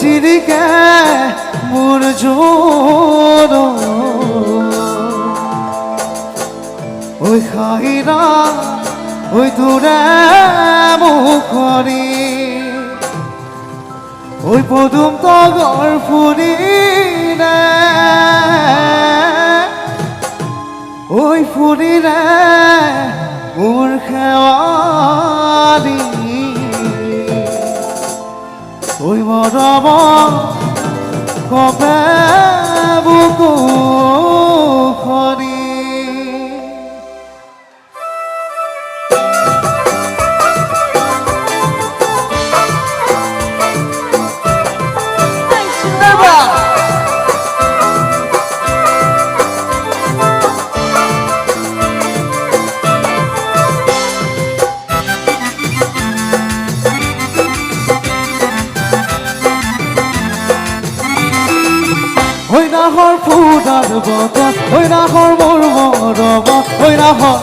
জিরিকে মোর জোর ওই খাইরা ওই দূরে মুখরি ওই পদুম তগর ফুরিলে ওই ফুরিলে মোর খেৱালি ওই মৰম কবে বুকু খৰি ওই নাহৰ ফুটাৰ বতৰ ওই নাহৰ মোৰ মৰম ওই নাহৰ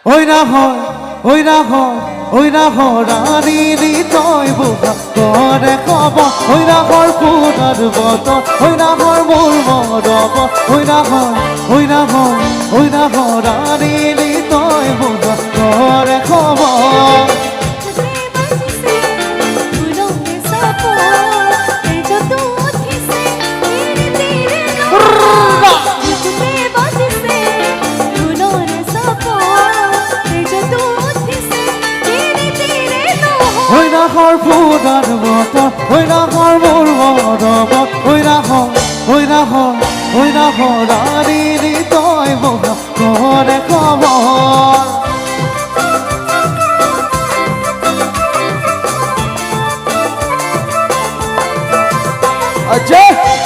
ওই নাহৰ ওই নাহৰ ওই নাহৰ ৰাণী তই বুঢ়া কৰে খবৰ ওই নাহৰ ফুটাৰ বতৰ ওই নাহৰ মোৰ মৰম ওই নাহৰ ওই নাহৰ ওই নাহৰ ৰাণী তই বুঢ়া কৰে খবৰ ওই নাহৰ ফুটাৰ বতৰ ওই নাহৰ মোৰ মৰম ওই নাহৰ ওই নাহৰ ওই নাহৰ ৰাণী তই বুঢ়া কৰে খবৰ अजय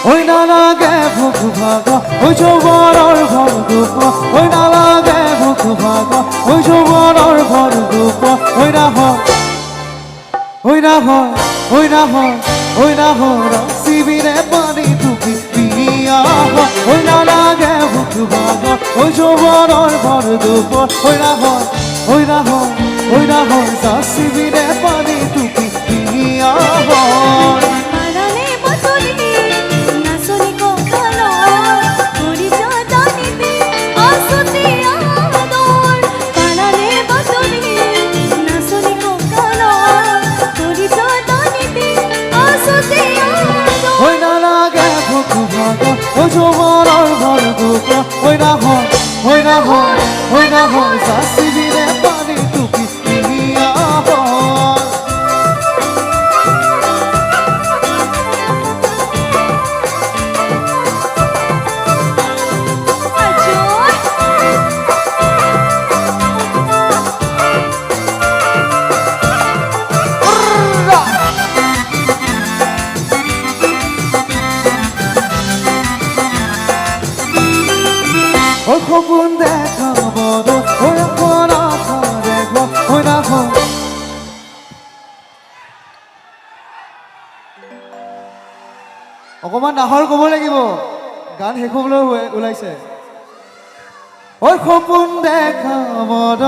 ওই না লাগে ভুক ভাগ ওই যৌবনৰ ঘৰ দুপ ওই না লাগে ভুক ভাগ ওই যৌবনৰ ঘৰ দুপ ওই না হয় ওই না হয় ওই না হয় ওই না হয় শিবিরে পানি টুপি পিয়া ওই না লাগে ভুক ভাগ ওই যৌবনৰ ঘৰ দুপ ওই না হয় ওই না হয় ওই না হয় শিবিরে পানি টুপি পিয়া ওই যৌবনৰ ঘৰ দুপ ওই না হয় ওই না হয় ওই না হয় শিবিরে পানি টুপি পিয়া ওই খবুন দেখা বড় ওই পড়া দেখো ওই না হয় অকমান নাহৰ ক'ব লাগিব গান শেষ হ'বলৈ ওলাইছে ওই খবুন দেখা বড়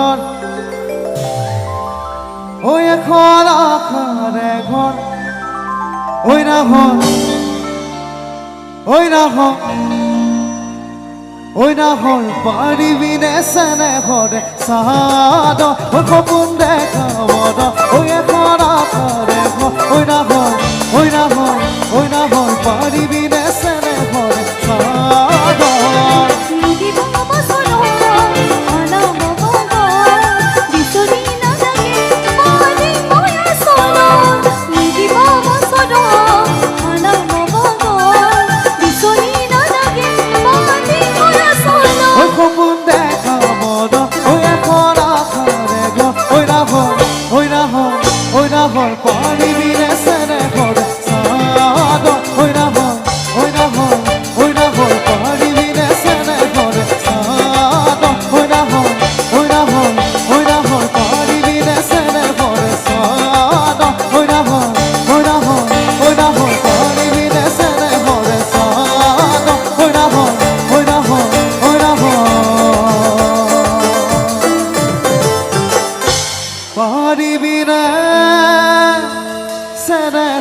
ওই এখন আখাৰে ঘৰ ওই না হয় ওই না হয় ওই নাহৰ পাৰিবি নে চেনে ঘৰে চাদ ওই সপোন দেখা বদ ওই এখন আখাৰে ঘৰ ওই নাহৰ ওই নাহৰ ওই নাহৰ পাৰিবি নে চেনে ঘৰে চাদ সপোন দেখা বদ ওই এখন আখাৰে ঘৰ ওই নাহৰ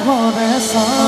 ঘরে চা